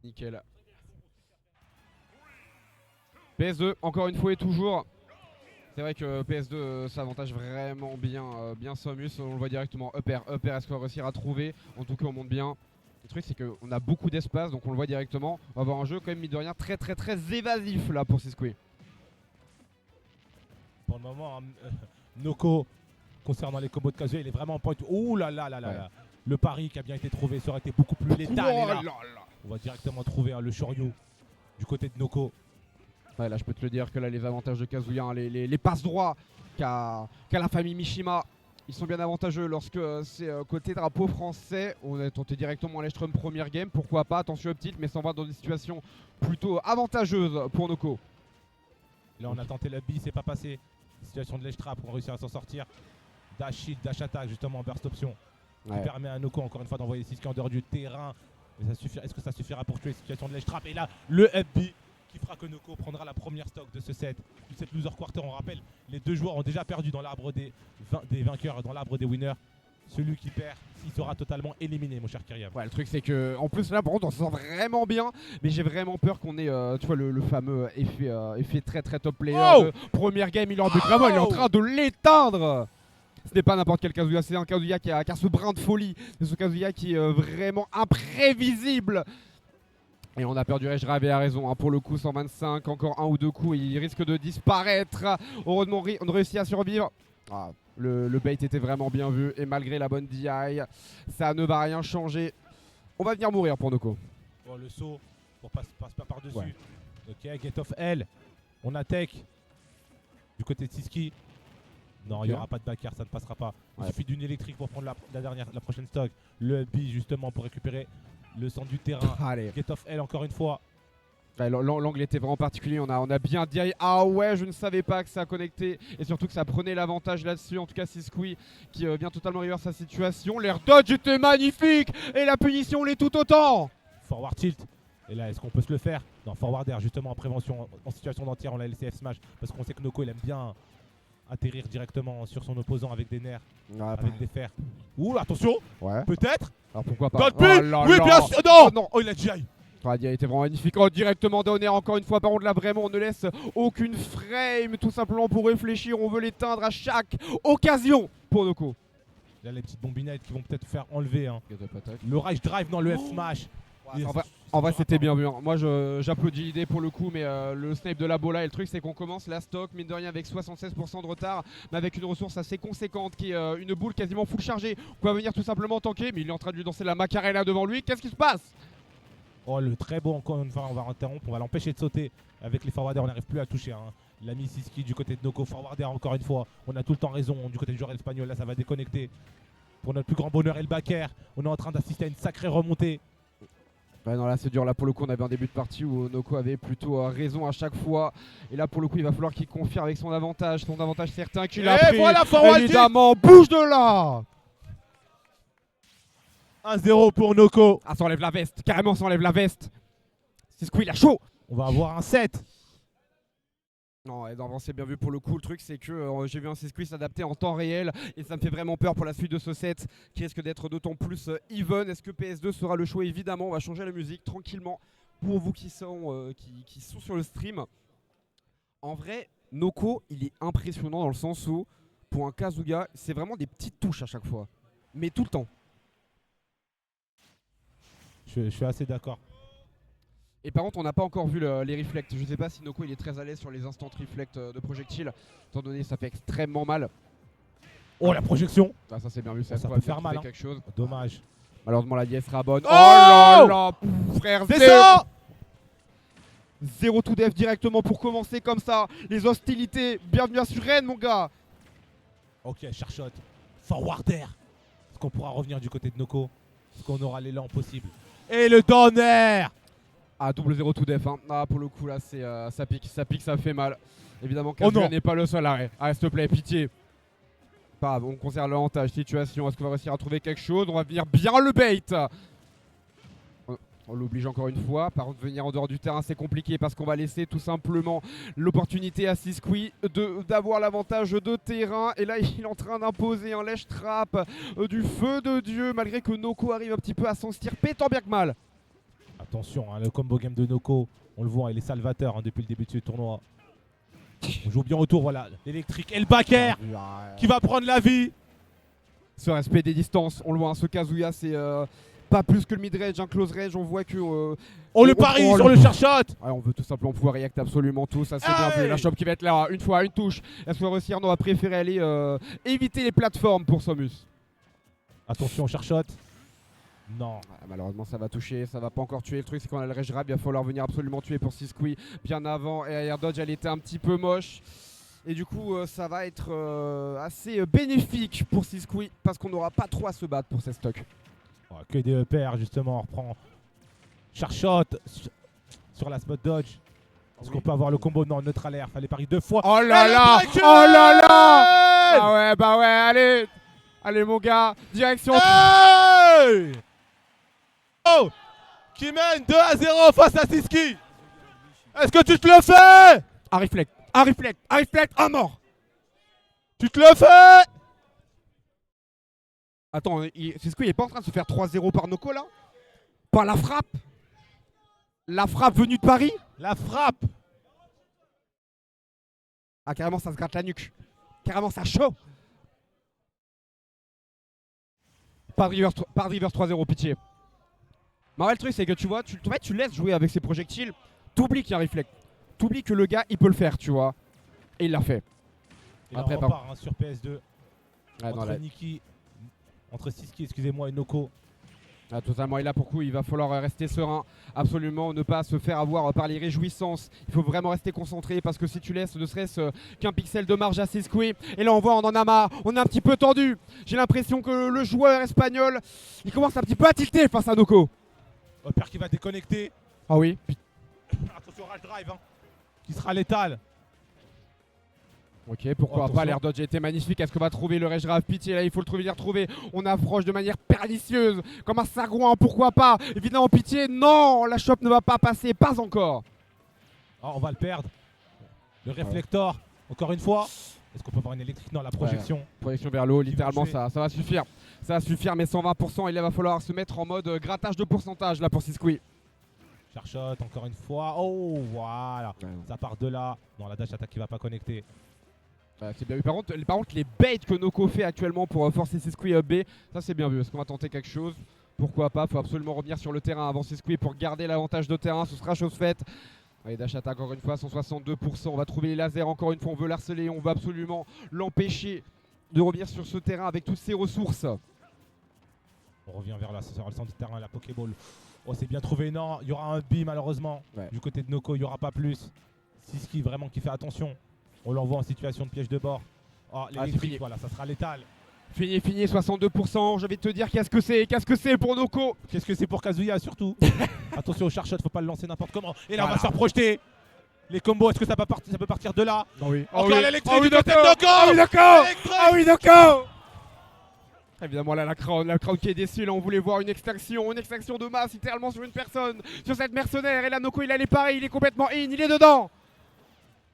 Nickel. PS2, encore une fois et toujours. C'est vrai que PS2 s'avantage vraiment bien, bien Samus. On le voit directement. Upper, est-ce qu'on va réussir à trouver? En tout cas, on monte bien. Le truc, c'est qu'on a beaucoup d'espace, donc on le voit directement. On va avoir un jeu, quand même, mine de rien, très évasif là pour Sisqui. Pour le moment, Noko, concernant les combos de Kazuya, il est vraiment en point. Ouh là là là là là. Le pari qui a bien été trouvé, ça aurait été beaucoup plus létal. Oh Et là, là là. on va directement trouver le Shoryu du côté de Noko. Ouais, là, je peux te le dire que là, les avantages de Kazuya, hein, les passes droits qu'a la famille Mishima, ils sont bien avantageux lorsque c'est côté drapeau français. On est tenté directement à l'Echtrum première game, pourquoi pas, attention up tilt, mais ça va dans des situations plutôt avantageuses pour Noko. Là, on a tenté le B, c'est pas passé. Situation de l'Eshtrap, on réussit à s'en sortir. Dash shield, dash attack, justement, burst option. Qui permet à Noko, encore une fois, d'envoyer 6 en dehors du terrain. Mais ça suffit. Est-ce que ça suffira pour tuer la situation de l'Eshtrap? Et là, le FB qui fera que Noko prendra la première stock de ce set. Cette loser quarter, on rappelle, les deux joueurs ont déjà perdu dans l'arbre des vainqueurs, dans l'arbre des winners. Celui qui perd, il sera totalement éliminé, mon cher Kyriam. Ouais, le truc c'est que, en plus là, par contre, on se sent vraiment bien, mais j'ai vraiment peur qu'on ait, tu vois, le fameux effet très top player. Oh Première game, il est en but, vraiment, il est en train de l'éteindre. Ce n'est pas n'importe quel Kazuya, c'est un Kazuya qui a ce brin de folie, c'est ce Kazuya qui est vraiment imprévisible. Et on a perdu Rage Drive et a raison, hein, pour le coup 125, encore un ou deux coups et il risque de disparaître. Heureusement on réussit à survivre. Ah, le bait était vraiment bien vu et malgré la bonne DI, ça ne va rien changer. On va venir mourir pour Noko. Bon, le saut, pour passe pas par-dessus. Ouais. Ok, get off L. On attaque du côté de Siski. Non, il n'y aura pas de backer, ça ne passera pas. Il suffit d'une électrique pour prendre la prochaine stock. Le B justement pour récupérer le centre du terrain. Allez. Get off L encore une fois. Ouais, l'angle était vraiment particulier, on a bien dit ah ouais, je ne savais pas que ça connectait et surtout que ça prenait l'avantage là-dessus. En tout cas Sisqui qui vient totalement reverse sa situation. L'air dodge était magnifique et la punition l'est tout autant. Forward tilt. Et là, est-ce qu'on peut se le faire? Non, forward air justement en prévention, en situation d'entière, on l'a laissé F smash parce qu'on sait que Noko il aime bien atterrir directement sur son opposant avec des nerfs, avec des fers. Ouh, attention. Ouais. Peut-être. Alors pourquoi pas. Oui, bien sûr. Non, non. Oh, il a GI. Il a été vraiment magnifique. Oh, directement donné encore une fois. Par contre, là, vraiment, on ne laisse aucune frame tout simplement pour réfléchir. On veut l'éteindre à chaque occasion pour Noko. Là, les petites bombinettes qui vont peut-être faire enlever le Rage Drive dans le F Smash. Ouais, en vrai, c'était bien vu. Hein. Moi, j'applaudis l'idée pour le coup, mais le snipe de la bola et le truc, c'est qu'on commence la stock, mine de rien, avec 76% de retard, mais avec une ressource assez conséquente qui est une boule quasiment full chargée. On va venir tout simplement tanker, mais il est en train de lui danser la Macarena devant lui. Qu'est-ce qui se passe? Oh, le très beau, encore une fois, on va interrompre, on va l'empêcher de sauter. Avec les forwarders, on n'arrive plus à toucher. Hein. L'ami Siski du côté de Noko, forwarder encore une fois. On a tout le temps raison du côté du joueur espagnol, là ça va déconnecter. Pour notre plus grand bonheur, El Baker, on est en train d'assister à une sacrée remontée. Ouais, non, là c'est dur. Là pour le coup, on avait un début de partie où Noko avait plutôt raison à chaque fois. Et là pour le coup, il va falloir qu'il confirme avec son avantage certain qu'il a pris. Voilà, évidemment, bouge de là. 1-0 pour Noko. Ah, ça enlève la veste, carrément ça enlève la veste. C'est Squee, il a chaud. On va avoir un 7. Non, c'est bien vu pour le coup. Le truc, c'est que j'ai vu un Squee s'adapter en temps réel et ça me fait vraiment peur pour la suite de ce set qui risque d'être d'autant plus even. Est-ce que PS2 sera le choix? Évidemment, on va changer la musique tranquillement pour vous qui sont sur le stream. En vrai, Noko, il est impressionnant dans le sens où, pour un Kazuya, c'est vraiment des petites touches à chaque fois, mais tout le temps. Je suis assez d'accord. Et par contre, on n'a pas encore vu les reflects. Je sais pas si Noko il est très à l'aise sur les instants reflect de projectiles, étant donné que ça fait extrêmement mal. Oh, la projection. Ah, ça c'est bien vu, ça peut faire mal. Hein. Quelque chose. Dommage. Malheureusement, la dièse sera bonne. Oh, là là, frère, c'est ça. 0 to def directement pour commencer comme ça. Les hostilités, bienvenue à Suren, mon gars. Ok, Charshot. Forward air. Est-ce qu'on pourra revenir du côté de Noko? Est-ce qu'on aura l'élan possible? Et le down air. Ah, double 0 to def. Hein. Ah, pour le coup, là, c'est ça pique, ça fait mal. Évidemment, Kazuya n'est pas le seul arrêt. Ah, s'il te plaît, pitié. Pas, on conserve l'avantage. Situation, est-ce qu'on va réussir à trouver quelque chose? On va venir bien le bait. On l'oblige encore une fois. Par contre, venir en dehors du terrain, c'est compliqué parce qu'on va laisser tout simplement l'opportunité à Sisqui d'avoir l'avantage de terrain. Et là, il est en train d'imposer un lèche trap du feu de Dieu, malgré que Noko arrive un petit peu à s'en estirper tant bien que mal. Attention, hein, le combo game de Noko, on le voit, il est salvateur hein, depuis le début de ce tournoi. On joue bien autour, voilà, l'électrique et le backer qui va prendre la vie. Ce respect des distances, on le voit, hein, ce Kazuya c'est pas plus que le mid-range, un close range, on voit que... on le parie sur le cher shot. Ouais, on veut tout simplement pouvoir react absolument tout, ça c'est bien Hey vu. La shop qui va être là, une fois, une touche. Est-ce qu'on va réussir? Non, on va préférer aller éviter les plateformes pour Somus. Attention, cher shot. Non. Ouais, malheureusement ça va toucher, ça va pas encore tuer. Le truc c'est qu'on a le rage grab, il va falloir venir absolument tuer pour Sisqui bien avant. Et air dodge elle était un petit peu moche. Et du coup ça va être assez bénéfique pour Sisqui parce qu'on n'aura pas trop à se battre pour ces stocks. Oh, que des EPR justement, on reprend. Cher shot sur la spot dodge. Est-ce qu'on peut avoir le combo? Non, neutral air, fallait parier 2 fois. Oh là là! Oh là là! Ah ouais, bah ouais, allez! Allez mon gars, direction. Hey! Oh! Qui mène 2-0 face à Sisqui. Est-ce que tu te le fais? Un reflect, à mort! Tu te le fais? Attends, Sisqui il est pas en train de se faire 3-0 par Noko là? Par la frappe? La frappe venue de Paris? La frappe. Ah carrément ça se gratte la nuque. Carrément ça chaud. Pas de reverse 3-0, pitié. Mais ouais, le truc c'est que tu vois, tu laisses jouer avec ses projectiles, t'oublies qu'il y a un reflect. T'oublies que le gars il peut le faire, tu vois. Et il l'a fait. Et Après, là, on repart hein, sur PS2. Ouais, non, entre là, Niki, entre Sisqui, excusez-moi, et Noko. ah, totalement, et là pour coup il va falloir rester serein, absolument ne pas se faire avoir par les réjouissances. Il faut vraiment rester concentré parce que si tu laisses ne serait-ce qu'un pixel de marge à Sisqui, et là on voit on en a marre, on est un petit peu tendu. J'ai l'impression que le joueur espagnol il commence un petit peu à tilter face à Noko. Père qui va déconnecter. Ah oui. Attention Rage Drive hein, qui sera létal. Ok, pourquoi Attention. pas, l'air dodge a été magnifique. Est-ce qu'on va trouver le rage grave? Pitié, là il faut le trouver, on approche de manière pernicieuse, comme un sagouin, pourquoi pas? Évidemment, pitié, non, la shop ne va pas passer, pas encore. Oh, on va le perdre. Le réflector, encore une fois. Est-ce qu'on peut avoir une électrique? Non, la projection. Projection vers le haut, littéralement tuer. ça va suffire. Ça va suffire, mais 120%, il va falloir se mettre en mode grattage de pourcentage là pour Sisqui. Cher shot, encore une fois. Oh, voilà. Ouais. Ça part de là. Non, la dash attaque qui va pas connecter. C'est bien vu. Par contre, les baits que Noko fait actuellement pour forcer Sisqui B, ça c'est bien vu. Est-ce qu'on va tenter quelque chose? Pourquoi pas? Faut absolument revenir sur le terrain avant Sisqui pour garder l'avantage de terrain. Ce sera chose faite. Allez, dash attaque encore une fois, 162%. On va trouver les lasers encore une fois. On veut l'harceler. On veut absolument l'empêcher de revenir sur ce terrain avec toutes ses ressources. On revient vers le centre du terrain, la Pokéball. Oh, c'est bien trouvé. Non, il y aura un B malheureusement. Ouais. Du côté de Noko, il n'y aura pas plus. Sisqui vraiment qui fait attention. On l'envoie en situation de piège de bord. Oh, l'électrique, fini. voilà, ça sera létal. Fini, 62%. Je vais te dire qu'est-ce que c'est pour Noko. Qu'est-ce que c'est pour Kazuya surtout? Attention au charshot, faut pas le lancer n'importe comment. Et là, on Voilà. va se faire projeter. Les combos, est-ce que ça peut partir de là? Ah oui. Encore l'électrique Ah oui, du côté de Noko. Noko. Ah oui, Noko. Électrique. Ah oui, Noko. Évidemment là la crowd qui est déçue, là on voulait voir une extraction de masse littéralement sur une personne, sur cette mercenaire, et là Noko il a les pareils, il est complètement in, il est dedans.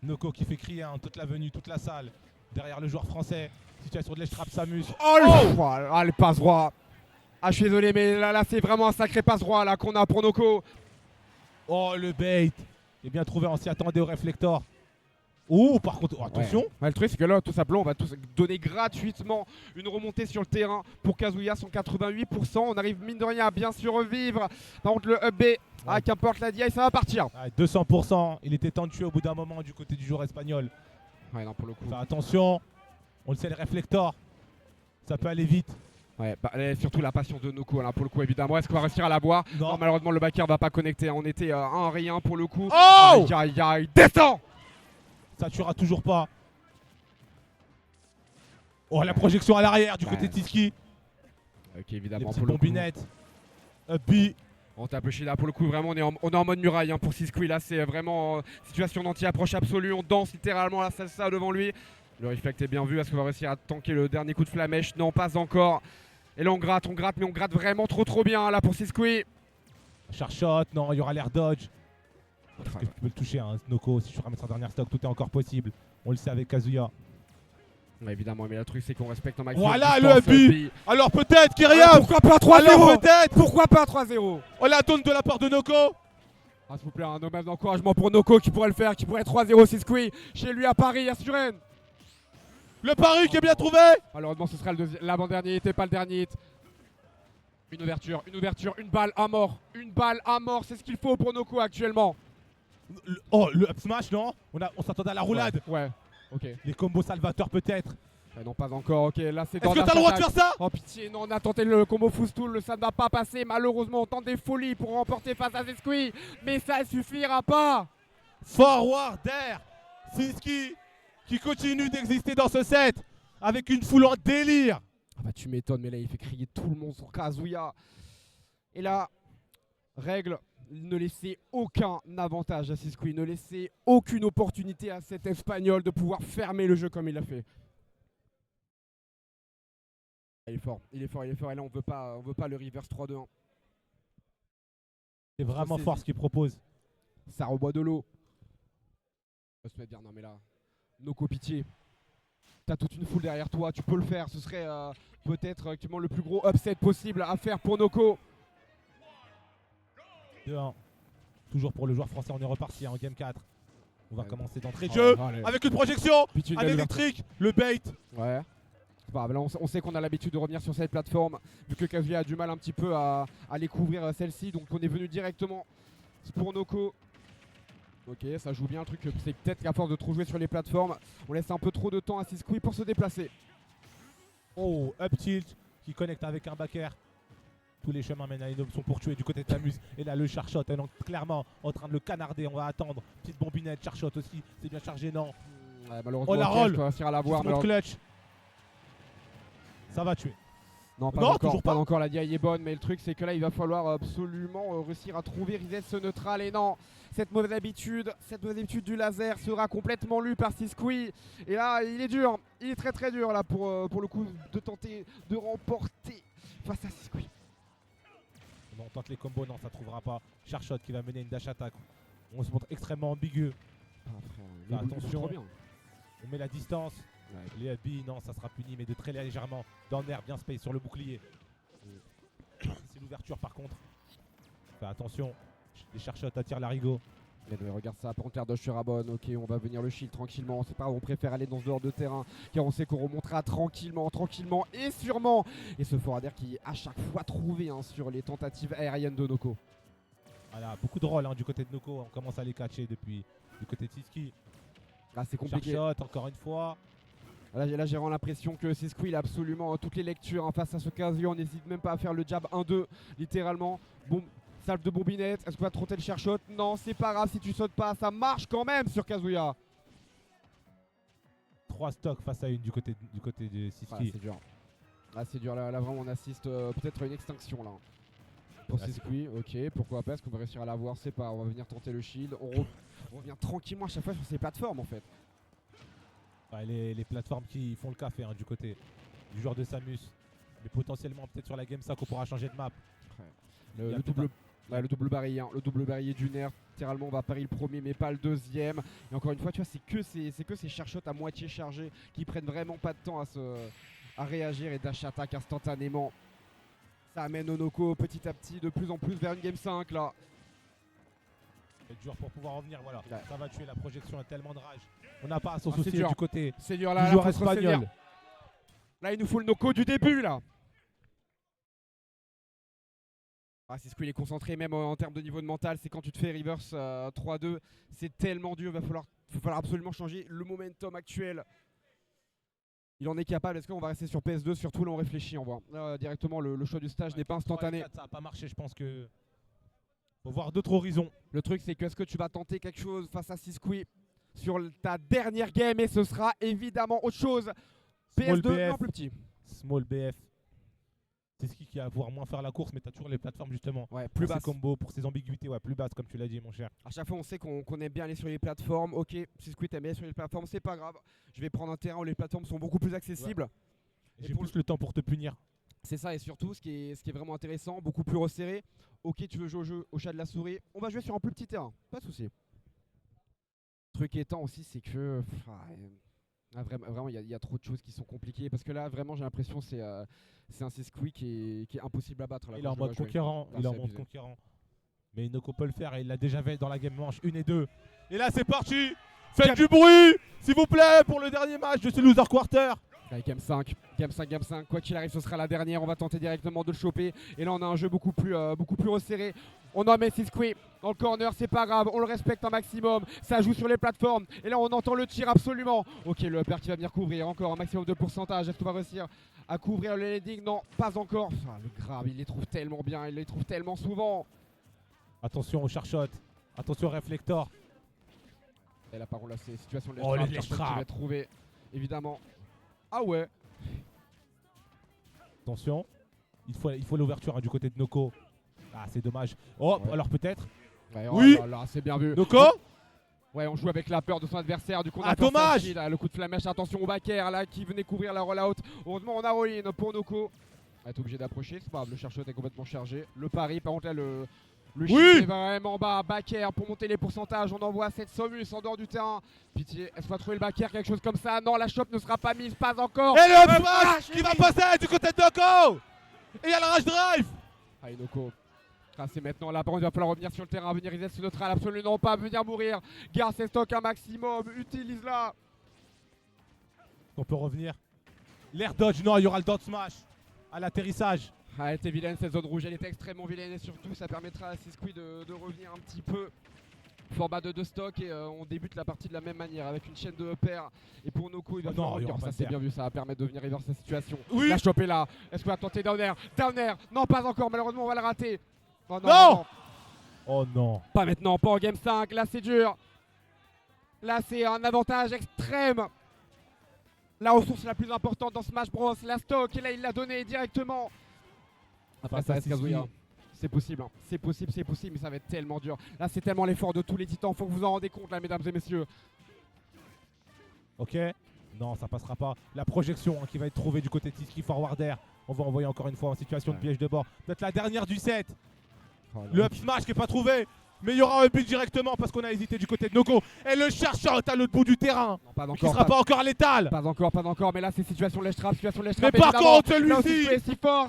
Noko qui fait crier hein, toute la venue, toute la salle. Derrière le joueur français. Situation de l'Estrap s'amuse. Oh, le passe droit. Ah je suis désolé mais là c'est vraiment un sacré passe droit là qu'on a pour Noko. Oh le bait. Il est bien trouvé, on s'y attendait au réflector. Oh par contre, oh, attention. Ouais, le truc c'est que là tout simplement on va tous donner gratuitement une remontée sur le terrain pour Kazuya, 188%. On arrive mine de rien à bien survivre. Par contre le up B, qu'importe la DI, ça va partir. Ah, 200%, il était temps de tuer au bout d'un moment du côté du joueur espagnol. Ouais non pour le coup. Enfin, attention, on le sait le réflector. Ça peut aller vite. Ouais, surtout la patience de Noko là pour le coup évidemment. Est-ce qu'on va réussir à la boire? Non, malheureusement le backer va pas connecter. On était à 1-1 pour le coup. Oh aïe, descend. Ça tuera toujours pas. Oh la projection à l'arrière du côté de Sisqui. Ok Les évidemment petites pour le coup. bombinettes. Up B. On tape le chien là pour le coup, vraiment on est en mode muraille hein, pour Sisqui là, c'est vraiment situation d'anti-approche absolue, on danse littéralement la salsa devant lui. Le reflect est bien vu, est-ce qu'on va réussir à tanker le dernier coup de flamèche? Non, pas encore. Et là on gratte, mais on gratte vraiment trop bien là pour Sisqui. Charshot, non, il y aura l'air dodge. Est-ce que tu peux le toucher, hein, Noko? Si tu ramènes sa dernière stock, tout est encore possible. On le sait avec Kazuya. Ouais, évidemment, mais le truc c'est qu'on respecte un maximum. Voilà distance, le but. Alors peut-être Kyrian. Pourquoi pas 3-0? Alors peut-être. Pourquoi pas 3-0? On la donne de la part de Noko. Ah, s'il vous plaît, un même d'encouragement pour Noko qui pourrait le faire, qui pourrait 3-0 Sisqui chez lui à Paris, à Suresnes. Le pari qui est bien trouvé. Malheureusement, ce sera l'avant-dernier, n'était pas le dernier hit. Une ouverture, une balle à mort. Une balle à mort, c'est ce qu'il faut pour Noko actuellement. Le up smash, non? On s'attendait à la roulade. Ouais, ok. Les combos salvateurs peut-être. Non, pas encore, ok, là c'est Est-ce dans que t'as le droit de faire ça? Oh pitié, non, on a tenté le combo Foustoul, ça ne va pas passer. Malheureusement, on tente des folies pour remporter face à Sisqui, mais ça ne suffira pas. Forward Air. Sisqui qui continue d'exister dans ce set avec une foule en délire. Ah bah tu m'étonnes, mais là il fait crier tout le monde sur Kazuya. Et là, règle, ne laissez aucun avantage à Sisqui, ne laissez aucune opportunité à cet Espagnol de pouvoir fermer le jeu comme il l'a fait. Il est fort, il est fort, il est fort. Et là, on veut pas le reverse 3-2-1. C'est vraiment fort ce qu'il propose. Ça reboit de l'eau. Je vais te dire, non mais là, Noko, pitié. T'as toute une foule derrière toi, tu peux le faire. Ce serait peut-être actuellement le plus gros upset possible à faire pour Noko. 2-1. Toujours pour le joueur français, on est reparti en game 4. On va commencer d'entrée de Oh, jeu allez. avec une projection, Pitié, un électrique, le bait. Ouais. Bah, là, on sait qu'on a l'habitude de revenir sur cette plateforme, vu que Kazuya a du mal un petit peu à aller couvrir celle-ci. Donc on est venu directement pour Noko. Ok, ça joue bien le truc. C'est peut-être qu'à force de trop jouer sur les plateformes, on laisse un peu trop de temps à Sisqui pour se déplacer. Oh, up tilt qui connecte avec un backer. Tous les chemins mènent à une option pour tuer du côté de Tamus. Et là, le charshot est donc clairement en train de le canarder. On va attendre. Petite bombinette, charshot aussi. C'est bien chargé, non? Ouais, malheureusement, Oh, la ok, roll je peux réussir à l'avoir. clutch. Ça va tuer. Non, pas Non, encore, toujours pas pas. encore. La DI est bonne, mais le truc, c'est que là, il va falloir absolument réussir à trouver reset ce neutral. Et non, cette mauvaise habitude du laser sera complètement lue par Sisqui. Et là, il est dur. Il est très très dur là pour le coup de tenter de remporter face à Sisqui. On tente les combos, non, ça trouvera pas. Charshot qui va mener une dash attack. On se montre extrêmement ambigu. Ah, frère, mais attention. trop bien. On met la distance. Ouais. Les FB, non, ça sera puni, mais de très légèrement. Dans l'air, bien space sur le bouclier. C'est l'ouverture par contre. Fais attention. Les Charshot attirent l'arigot. Mais regarde ça, Panther Dodge sur Rabon. Ok, on va venir le shield tranquillement. C'est pas grave, on préfère aller dans ce dehors de terrain car on sait qu'on remontera tranquillement et sûrement. Et ce Forader qui est à chaque fois trouvé sur les tentatives aériennes de Noko. Voilà, beaucoup de rôles du côté de Noko. On commence à les catcher depuis du côté de Sisqui. Là, c'est compliqué. Charshot, encore une fois. Là j'ai vraiment l'impression que Sisqui il a absolument toutes les lectures face à ce Kazuya. On n'hésite même pas à faire le jab 1-2 littéralement. Bon, salve de bombinette. Est-ce qu'on va trotter le chershot? Non, c'est pas grave si tu sautes pas. Ça marche quand même sur Kazuya. 3 stocks face à une du côté de Sisqui. Ah, c'est dur. Ah, c'est dur. Là vraiment on assiste peut-être à une extinction là. Pour Sisqui, ok, pourquoi pas? Est-ce qu'on va réussir à l'avoir? C'est pas. On va venir tenter le shield. On revient tranquillement à chaque fois sur ces plateformes en fait. Ouais, les plateformes qui font le café du côté du joueur de Samus. Mais potentiellement peut-être sur la game ça qu'on pourra changer de map. Le double barillet, le double barillet du nerf. Littéralement on va parier le premier mais pas le deuxième. Et encore une fois tu vois c'est que ces chargeshots à moitié chargés qui prennent vraiment pas de temps à réagir et dash attack instantanément. Ça amène Onoko petit à petit de plus en plus vers une game 5 là. C'est dur pour pouvoir revenir, voilà. Ouais. Ça va tuer, la projection a tellement de rage. On n'a pas à s'en soucier du côté c'est dur du là, joueur faut se espagnol. ressaisir. Là il nous faut le Noko du début là. Ah, c'est ce qu'il est concentré même en termes de niveau de mental, c'est quand tu te fais reverse 3-2, c'est tellement dur, il va falloir absolument changer le momentum actuel. Il en est capable, est-ce qu'on va rester sur PS2? Surtout là on réfléchit, on voit. Directement le choix du stage n'est pas instantané. Ça n'a pas marché, je pense que faut voir d'autres horizons. Le truc c'est que est-ce que tu vas tenter quelque chose face à Sisqui sur ta dernière game et ce sera évidemment autre chose. PS2 non plus petit. Small BF. C'est ce qui va pouvoir moins faire la course, mais tu as toujours les plateformes justement. Ouais, plus pour basse. ses combos, pour ses ambiguïtés, ouais, plus basse comme tu l'as dit mon cher. À chaque fois on sait qu'on aime bien aller sur les plateformes. Ok, Sisqui t'aimes bien sur les plateformes, c'est pas grave. Je vais prendre un terrain où les plateformes sont beaucoup plus accessibles. Ouais. J'ai plus le temps pour te punir. C'est ça, et surtout ce qui est vraiment intéressant, beaucoup plus resserré. Ok, tu veux jouer au jeu au chat de la souris, on va jouer sur un plus petit terrain, pas de souci. Le truc étant aussi c'est que Ah, vraiment, il y a trop de choses qui sont compliquées. Parce que là, vraiment, j'ai l'impression que c'est un Sisqui qui est impossible à battre. Là, Il est quand en je le mode vois jouer. conquérant. Ah, Il est en c'est mode abusé. conquérant. Mais Noko peut le faire et il l'a déjà fait dans la game manche 1 et 2. Et là, c'est parti. Faites du bruit, s'il vous plaît, pour le dernier match de ce loser quarter. Allez, game 5, game 5, quoi qu'il arrive, ce sera la dernière. On va tenter directement de le choper. Et là, on a un jeu beaucoup plus resserré. On en met Sisqui dans le corner, c'est pas grave, on le respecte un maximum. Ça joue sur les plateformes. Et là, on entend le tir absolument. Ok, le upper qui va venir couvrir encore un maximum de pourcentage. Est-ce qu'on va réussir à couvrir le landing? Non, pas encore. Ah, le grave, il les trouve tellement bien, il les trouve tellement souvent. Attention au char shot. Attention au réflector. Et là, par contre, là, c'est situation de Oh, les Ledge Trap Ledge qui Trap. va trouver, évidemment. Ah ouais. Attention. Il faut l'ouverture du côté de Noko. Ah, c'est dommage. Oh, Ouais. alors peut-être. Ouais, Oui. là, là, c'est bien vu. Noko. Ouais, on joue avec la peur de son adversaire. Du coup, on Ah, a peur de dommage. Sachi, là, le coup de flamèche. Attention au backer là qui venait couvrir la rollout. Heureusement, on a all-in pour Noko. On va être obligé d'approcher. C'est pas grave, le chercheur est complètement chargé. Le pari, par contre, là, le Oui. shift est vraiment bas. Backer pour monter les pourcentages. On envoie cette Somus en dehors du terrain. Pitié, est-ce qu'on va trouver le backer? Quelque chose comme ça? Non, la shop ne sera pas mise, pas encore. Et le Ah, smash qui va passer du côté de Noko. Et il y a le rush drive. Allez, Noko. Ah, c'est maintenant là, par contre, il va falloir revenir sur le terrain, venir reset ce neutral, absolument pas venir mourir. Garde ses stocks un maximum, utilise-la. On peut revenir. L'air dodge, non, il y aura le dodge smash à l'atterrissage. Ah, elle était vilaine cette zone rouge, elle était extrêmement vilaine et surtout ça permettra à Sisqui de revenir un petit peu. Format de 2 stocks et on débute la partie de la même manière avec une chaîne de paires. Et pour Noko, il va Oh non, falloir il y aura revenir. pas Ça de c'est paire. bien vu, ça va permettre de venir reverser sa situation. Oui. La chope est là. Est-ce qu'on va tenter down air? Down air. Non, pas encore, malheureusement on va le rater. Oh Non. Oh non. Pas maintenant, pas en game 5, là c'est dur. Là c'est un avantage extrême. La ressource la plus importante dans Smash Bros, la stock, et là il l'a donné directement. Après Face ça à reste Kazuya. Sisqui. C'est possible, hein. C'est possible, mais ça va être tellement dur. Là c'est tellement l'effort de tous les titans, faut que vous en rendez compte là mesdames et messieurs. Ok. Non, ça passera pas. La projection qui va être trouvée du côté de Sisqui Forward Air. On va envoyer encore une fois en situation de piège de bord. Peut-être la dernière du set. Oh, Le up smash qui est pas trouvé. Mais il y aura un but directement parce qu'on a hésité du côté de Noko. Et le chercheur à l'autre bout du terrain. non, pas Qui encore, sera pas encore létal. pas encore, mais là c'est situation de l'Edge Trap, Mais par contre, Là aussi, celui-ci. c'est si fort.